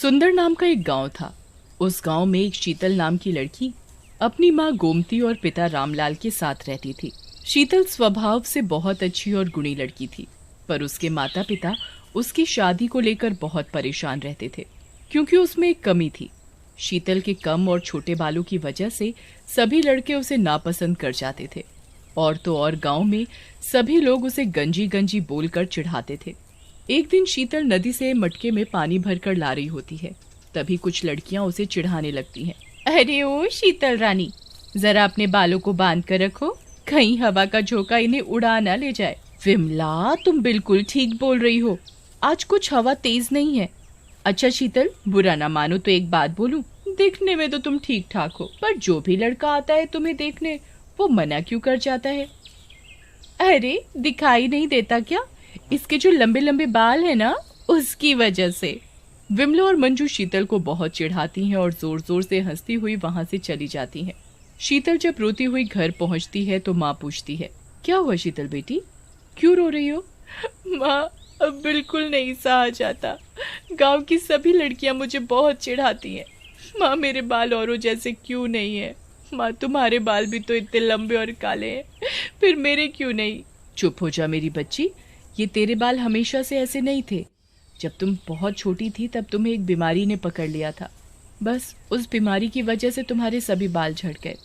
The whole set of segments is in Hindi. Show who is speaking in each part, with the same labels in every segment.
Speaker 1: सुंदर नाम का एक गांव था। उस गांव में एक शीतल नाम की लड़की अपनी माँ गोमती और पिता रामलाल के साथ रहती थी। शीतल स्वभाव से बहुत अच्छी और गुणी लड़की थी, पर उसके माता पिता उसकी शादी को लेकर बहुत परेशान रहते थे, क्योंकि उसमें एक कमी थी। शीतल के कम और छोटे बालों की वजह से सभी लड़के उसे नापसंद कर जाते थे। और तो और गांव में सभी लोग उसे गंजी गंजी बोलकर चिढ़ाते थे। एक दिन शीतल नदी से मटके में पानी भरकर ला रही होती है, तभी कुछ लड़कियां उसे चिढ़ाने लगती हैं। अरे ओ शीतल रानी, जरा अपने बालों को बांध कर रखो, कहीं हवा का झोंका इन्हें उड़ा ना ले जाए। विमला, तुम बिल्कुल ठीक बोल रही हो, आज कुछ हवा तेज नहीं है। अच्छा शीतल, बुरा ना मानो तो एक बात बोलूं, देखने में तो तुम ठीक ठाक हो, पर जो भी लड़का आता है तुम्हें देखने, वो मना क्यों कर जाता है? अरे दिखाई नहीं देता क्या? इसके जो लंबे लंबे बाल है ना, उसकी वजह से। विमला और मंजू शीतल को बहुत चिढ़ाती हैं और जोर जोर से हंसती हुई वहां से चली जाती हैं। शीतल जब रोती हुई घर पहुंचती है तो माँ पूछती है, क्या हुआ शीतल बेटी, क्यों रो रही हो? माँ, अब बिल्कुल नहीं सहा जाता, गांव की सभी लड़कियां मुझे बहुत चिढ़ाती हैं। माँ, मेरे बाल औरों जैसे क्यों नहीं है? माँ, तुम्हारे बाल भी तो इतने लंबे और काले हैं, फिर मेरे क्यों नहीं? चुप हो जा मेरी बच्ची, ये तेरे बाल हमेशा से ऐसे नहीं थे। जब तुम बहुत छोटी थी तब तुम्हें एक बीमारी ने पकड़ लिया था, बस उस बीमारी की वजह से तुम्हारे सभी बाल झड़ गए।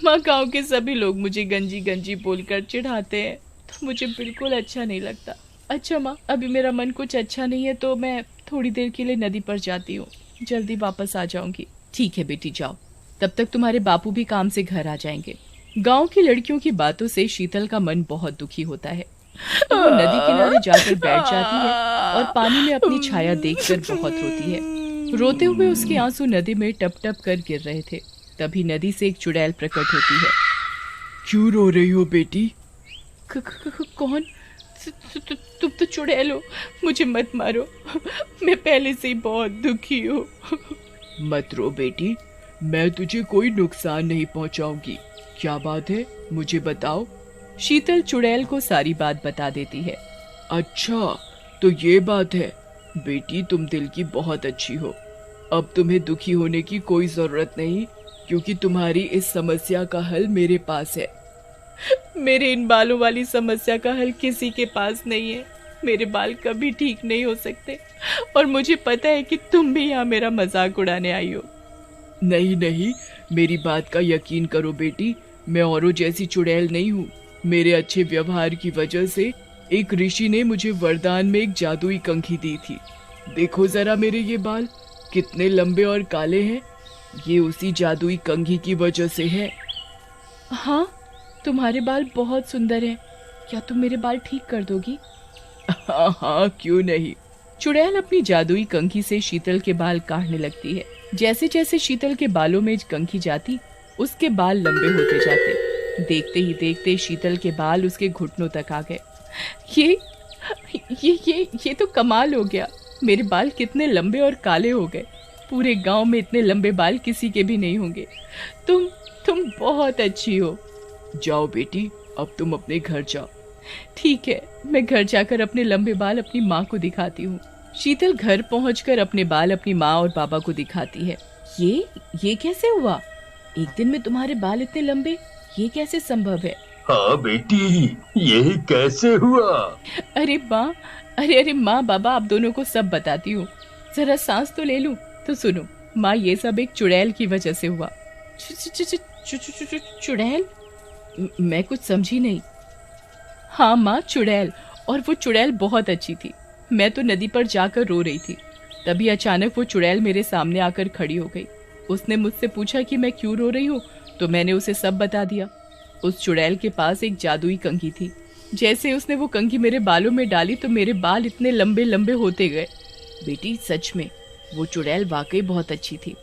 Speaker 1: माँ, गांव के सभी लोग मुझे गंजी गंजी बोलकर चिढ़ाते हैं, तो मुझे बिल्कुल अच्छा नहीं लगता। अच्छा माँ, अभी मेरा मन कुछ अच्छा नहीं है तो मैं थोड़ी देर के लिए नदी पर जाती हूँ, जल्दी वापस आ जाऊंगी। ठीक है बेटी, जाओ, तब तक तुम्हारे बापू भी काम से घर आ जाएंगे। गांव की लड़कियों की बातों से शीतल का मन बहुत दुखी होता है। वो नदी किनारे जाकर बैठ जाती है और पानी में अपनी छाया देखकर बहुत रोती है। रोते हुए उसके आंसू नदी में टप टप कर गिर रहे थे। तभी नदी से एक चुड़ैल प्रकट होती है।
Speaker 2: क्यों रो रही हो बेटी?
Speaker 1: कौन? तुम तो चुड़ैल हो, मुझे मत मारो, मैं पहले से ही बहुत दुखी हूँ।
Speaker 2: मत रो बेटी, मैं तुझे कोई नुकसान नहीं पहुंचाऊंगी। क्या बात है, मुझे बताओ।
Speaker 1: शीतल चुड़ैल को सारी बात बता देती है।
Speaker 2: अच्छा, तो ये बात है। बेटी, तुम दिल की बहुत अच्छी हो, अब तुम्हें दुखी होने की कोई जरूरत नहीं, क्योंकि तुम्हारी इस समस्या का हल मेरे पास है।
Speaker 1: मेरे इन बालों वाली समस्या का हल किसी के पास नहीं है। मेरे बाल कभी ठीक नहीं हो सकते, और मुझे पता है कि तुम भी यहाँ मेरा मजाक उड़ाने आई हो।
Speaker 2: नहीं नहीं, मेरी बात का यकीन करो बेटी, मैं औरों जैसी चुड़ैल नहीं हूँ। मेरे अच्छे व्यवहार की वजह से एक ऋषि ने मुझे वरदान में एक जादुई कंघी दी थी। देखो जरा मेरे ये बाल कितने लंबे और काले हैं, ये उसी जादुई कंघी की वजह से है।
Speaker 1: हाँ, तुम्हारे बाल बहुत सुंदर हैं, क्या तुम मेरे बाल ठीक कर दोगी?
Speaker 2: हाँ हाँ, क्यों नहीं।
Speaker 1: चुड़ैल अपनी जादुई कंघी से शीतल के बाल काटने लगती है। जैसे जैसे शीतल के बालों में कंघी जाती, उसके बाल लंबे होते जाते। देखते ही देखते शीतल के बाल उसके घुटनों तक आ गए। ये तो कमाल हो गया, मेरे बाल कितने लंबे और काले हो गए। पूरे गांव में इतने लंबे बाल किसी के भी नहीं होंगे। तुम बहुत अच्छी हो।
Speaker 2: जाओ बेटी, अब तुम अपने घर जाओ।
Speaker 1: ठीक है, मैं घर जाकर अपने लंबे बाल अपनी माँ को दिखाती हूँ। शीतल घर पहुंचकर अपने बाल अपनी माँ और पापा को दिखाती है। ये कैसे हुआ? एक दिन में तुम्हारे बाल इतने लंबे, ये कैसे संभव है?
Speaker 3: हाँ बेटी, ये कैसे हुआ?
Speaker 1: अरे माँ, अरे माँ बाबा, आप दोनों को सब बताती हूँ, जरा सांस तो ले लूं। तो सुनो माँ, ये सब एक चुड़ैल की वजह से हुआ। चुड़ैल? मैं कुछ समझी नहीं। हाँ माँ, चुड़ैल, और वो चुड़ैल बहुत अच्छी थी। मैं तो नदी पर जाकर रो रही थी, तभी अचानक वो चुड़ैल मेरे सामने आकर खड़ी हो गई। उसने मुझसे पूछा कि मैं क्यों रो रही हूँ, तो मैंने उसे सब बता दिया। उस चुड़ैल के पास एक जादुई कंघी थी। जैसे उसने वो कंघी मेरे बालों में डाली तो मेरे बाल इतने लंबे लंबे होते गए। बेटी, सच में वो चुड़ैल वाकई बहुत अच्छी थी।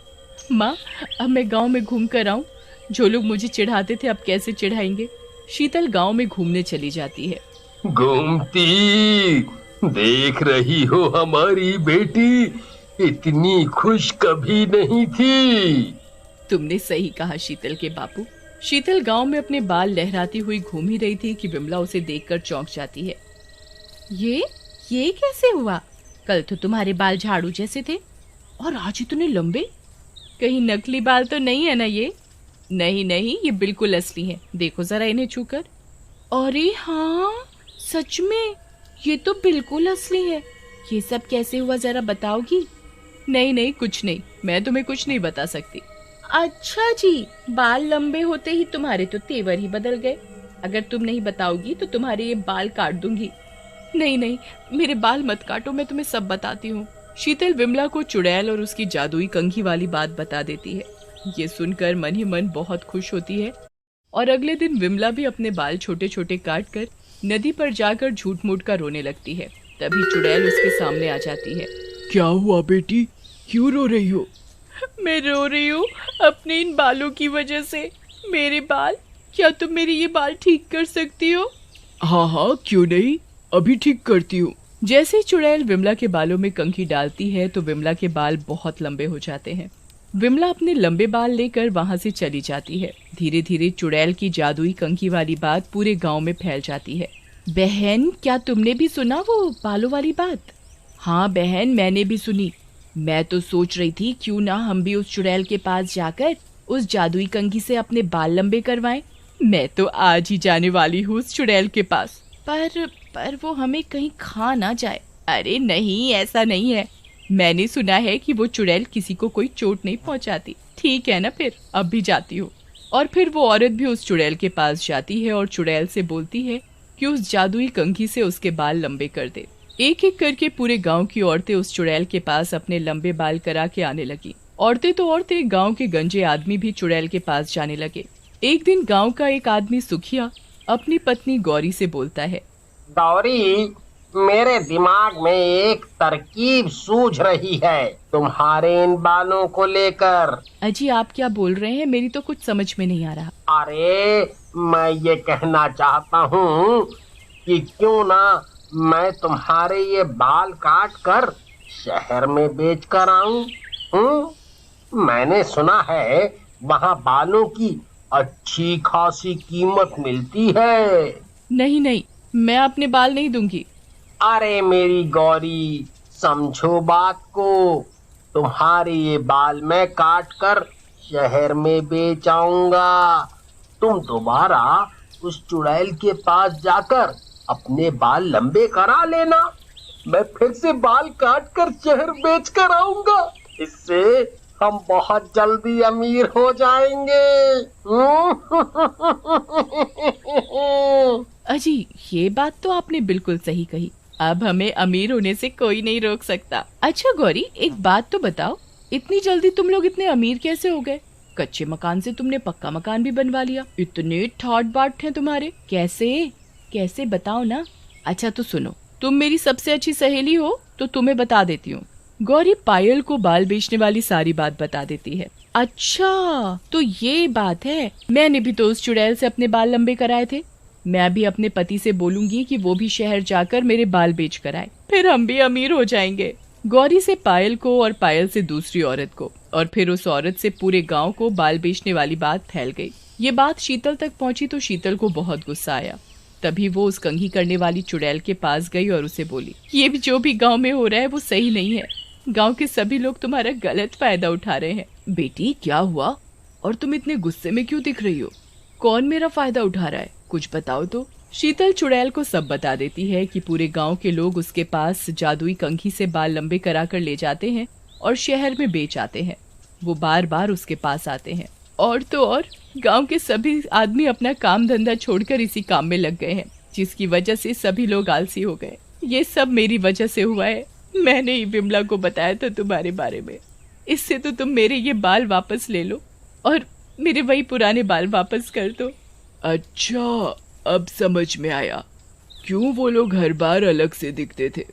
Speaker 1: माँ, अब मैं गांव में घूम कर आऊं? जो लोग मुझे चिढ़ाते थे अब कैसे चिढ़ाएंगे? शीतल गांव में घूमने चली जाती है।
Speaker 3: गोमती, देख रही हो हमारी बेटी इतनी खुश कभी नहीं थी।
Speaker 1: तुमने सही कहा शीतल के बापू। शीतल गांव में अपने बाल लहराती हुई घूम ही रही थी कि विमला उसे देखकर चौंक जाती है। ये कैसे हुआ? कल तो तुम्हारे बाल झाड़ू जैसे थे, और आज इतने लंबे, कहीं नकली बाल तो नहीं है ना ये? नहीं नहीं, ये बिल्कुल असली है, देखो जरा इन्हें छूकर। अरे हाँ, सच में ये तो बिल्कुल असली है। ये सब कैसे हुआ, जरा बताओगी? नहीं नहीं, कुछ नहीं, मैं तुम्हें कुछ नहीं बता सकती। अच्छा जी, बाल लंबे होते ही तुम्हारे तो तेवर ही बदल गए। अगर तुम नहीं बताओगी तो तुम्हारे ये बाल काट दूंगी। नहीं नहीं, मेरे बाल मत काटो, मैं तुम्हें सब बताती हूँ। शीतल विमला को चुड़ैल और उसकी जादुई कंघी वाली बात बता देती है। ये सुनकर मन ही मन बहुत खुश होती है और अगले दिन विमला भी अपने बाल छोटे छोटे काट कर नदी पर जाकर झूठ मूठ का रोने लगती है। तभी चुड़ैल उसके सामने आ जाती है।
Speaker 2: क्या हुआ बेटी, क्यों रो रही हो?
Speaker 1: मैं रो रही हूँ अपने इन बालों की वजह से। मेरे बाल, क्या तुम मेरे ये बाल ठीक कर सकती हो?
Speaker 2: हाँ हाँ, क्यों नहीं, अभी ठीक करती हूँ।
Speaker 1: जैसे ही चुड़ैल विमला के बालों में कंघी डालती है तो विमला के बाल बहुत लंबे हो जाते हैं। विमला अपने लंबे बाल लेकर वहाँ से चली जाती है। धीरे धीरे चुड़ैल की जादुई कंघी वाली बात पूरे गांव में फैल जाती है। बहन, क्या तुमने भी सुना वो बालों वाली बात? हाँ बहन, मैंने भी सुनी। मैं तो सोच रही थी क्यों ना हम भी उस चुड़ैल के पास जाकर उस जादुई कंघी से अपने बाल लंबे करवाएं। मैं तो आज ही जाने वाली हूँ उस चुड़ैल के पास। पर वो हमें कहीं खा ना जाए। अरे नहीं, ऐसा नहीं है। मैंने सुना है कि वो चुड़ैल किसी को कोई चोट नहीं पहुंचाती। ठीक है ना, फिर अब भी जाती हूँ। और फिर वो औरत भी उस चुड़ैल के पास जाती है और चुड़ैल से बोलती है कि उस जादुई कंघी से उसके बाल लंबे कर दे। एक एक करके पूरे गांव की औरतें उस चुड़ैल के पास अपने लंबे बाल करा के आने लगी। औरतें तो औरतें, गांव के गंजे आदमी भी चुड़ैल के पास जाने लगे। एक दिन गांव का एक आदमी सुखिया अपनी पत्नी गौरी से बोलता है।
Speaker 4: गौरी, मेरे दिमाग में एक तरकीब सूझ रही है तुम्हारे इन बालों को लेकर।
Speaker 1: अजी, आप क्या बोल रहे हैं? मेरी तो कुछ समझ में नहीं आ रहा।
Speaker 4: अरे, मैं ये कहना चाहता हूँ कि क्यों ना मैं तुम्हारे ये बाल काट कर शहर में बेच कर आऊं। मैंने सुना है वहाँ बालों की अच्छी खासी कीमत मिलती है।
Speaker 1: नहीं नहीं, मैं अपने बाल नहीं दूंगी।
Speaker 4: अरे मेरी गौरी, समझो बात को। तुम्हारे ये बाल मैं काट कर शहर में बेच आऊंगा। तुम दोबारा उस चुड़ैल के पास जाकर अपने बाल लंबे करा लेना। मैं फिर से बाल काट कर शहर बेच कर आऊंगा। इससे हम बहुत जल्दी अमीर हो जाएंगे।
Speaker 1: अजी, ये बात तो आपने बिल्कुल सही कही। अब हमें अमीर होने से कोई नहीं रोक सकता। अच्छा गौरी, एक बात तो बताओ, इतनी जल्दी तुम लोग इतने अमीर कैसे हो गए? कच्चे मकान से तुमने पक्का मकान भी बनवा लिया। इतने ठाट बाट हैं तुम्हारे, कैसे बताओ ना। अच्छा तो सुनो, तुम मेरी सबसे अच्छी सहेली हो तो तुम्हें बता देती हूँ। गौरी पायल को बाल बेचने वाली सारी बात बता देती है। अच्छा तो ये बात है, मैंने भी तो उस चुड़ैल से अपने बाल लंबे कराए थे। मैं भी अपने पति से बोलूंगी कि वो भी शहर जाकर मेरे बाल बेच कर आए, फिर हम भी अमीर हो जाएंगे। गौरी से पायल को और पायल से दूसरी औरत को और फिर उस औरत से पूरे गांव को बाल बेचने वाली बात फैल गई। ये बात शीतल तक पहुंची तो शीतल को बहुत गुस्सा आया। तभी वो उस कंघी करने वाली चुड़ैल के पास गई और उसे बोली, ये भी जो भी गांव में हो रहा है वो सही नहीं है। गांव के सभी लोग तुम्हारा गलत फायदा उठा रहे हैं। बेटी क्या हुआ, और तुम इतने गुस्से में क्यों दिख रही हो? कौन मेरा फायदा उठा रहा है, कुछ बताओ तो। शीतल चुड़ैल को सब बता देती है कि पूरे गांव के लोग उसके पास जादुई कंघी से बाल लंबे करा कर ले जाते हैं और शहर में बेच आते हैं। वो बार बार उसके पास आते हैं और तो और गांव के सभी आदमी अपना काम धंधा छोड़कर इसी काम में लग गए हैं, जिसकी वजह से सभी लोग आलसी हो गए। ये सब मेरी वजह से हुआ है। मैंने ही विमला को बताया था तुम्हारे बारे में। इससे तो तुम मेरे ये बाल वापस ले लो और मेरे वही पुराने बाल वापस कर दो।
Speaker 2: अच्छा, अब समझ में आया क्यों वो लोग हर बार अलग से दिखते थे।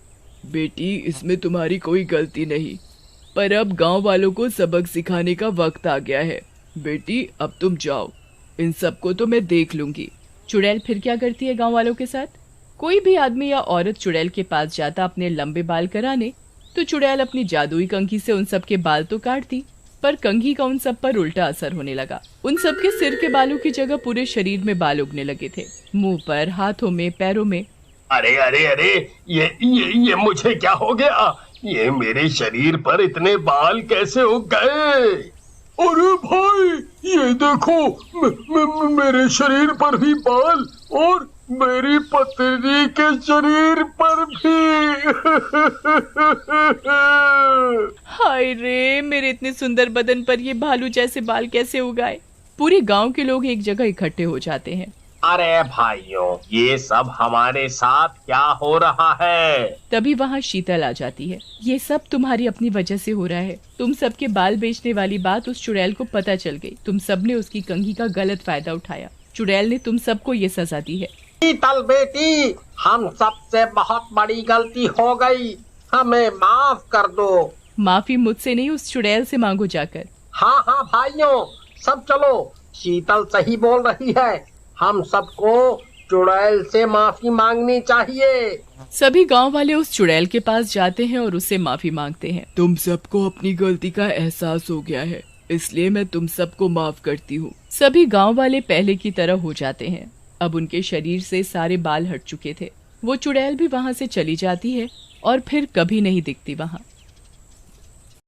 Speaker 2: बेटी, इसमें तुम्हारी कोई गलती नहीं, पर अब गांव वालों को सबक सिखाने का वक्त आ गया है। बेटी अब तुम जाओ, इन सबको तो मैं देख लूंगी।
Speaker 1: चुड़ैल फिर क्या करती है गांव वालों के साथ? कोई भी आदमी या औरत चुड़ैल के पास जाता अपने लंबे बाल कराने तो चुड़ैल अपनी जादुई कंघी से उन सब के बाल तो काटती, पर कंघी का उन सब पर उल्टा असर होने लगा। उन सब के सिर के बालों की जगह पूरे शरीर में बाल उगने लगे थे, मुंह पर, हाथों में, पैरों में।
Speaker 3: अरे अरे अरे, ये मुझे क्या हो गया? ये मेरे शरीर पर इतने बाल कैसे उग गए? अरे भाई, ये देखो, मेरे शरीर पर भी बाल और मेरी पत्नी के शरीर पर भी।
Speaker 1: हाय रे, मेरे इतने सुंदर बदन पर ये भालू जैसे बाल कैसे उगाए? पूरे गांव के लोग एक जगह इकट्ठे हो जाते हैं।
Speaker 4: अरे भाइयों, ये सब हमारे साथ क्या हो रहा है?
Speaker 1: तभी वहाँ शीतल आ जाती है। ये सब तुम्हारी अपनी वजह से हो रहा है। तुम सबके बाल बेचने वाली बात उस चुड़ैल को पता चल गई। तुम सबने उसकी कंघी का गलत फायदा उठाया। चुड़ैल ने तुम सबको ये सजा दी है।
Speaker 4: शीतल बेटी, हम सबसे बहुत बड़ी गलती हो गई, हमें माफ कर दो।
Speaker 1: माफी मुझसे नहीं, उस चुड़ैल से मांगो जाकर।
Speaker 4: हाँ हाँ भाइयों, सब चलो, शीतल सही बोल रही है, हम सबको चुड़ैल से माफी मांगनी चाहिए।
Speaker 1: सभी गांव वाले उस चुड़ैल के पास जाते हैं और उससे माफी मांगते हैं।
Speaker 2: तुम सबको अपनी गलती का एहसास हो गया है, इसलिए मैं तुम सबको माफ करती हूँ।
Speaker 1: सभी गांव वाले पहले की तरह हो जाते हैं। अब उनके शरीर से सारे बाल हट चुके थे। वो चुड़ैल भी वहाँ से चली जाती है और फिर कभी नहीं दिखती वहाँ।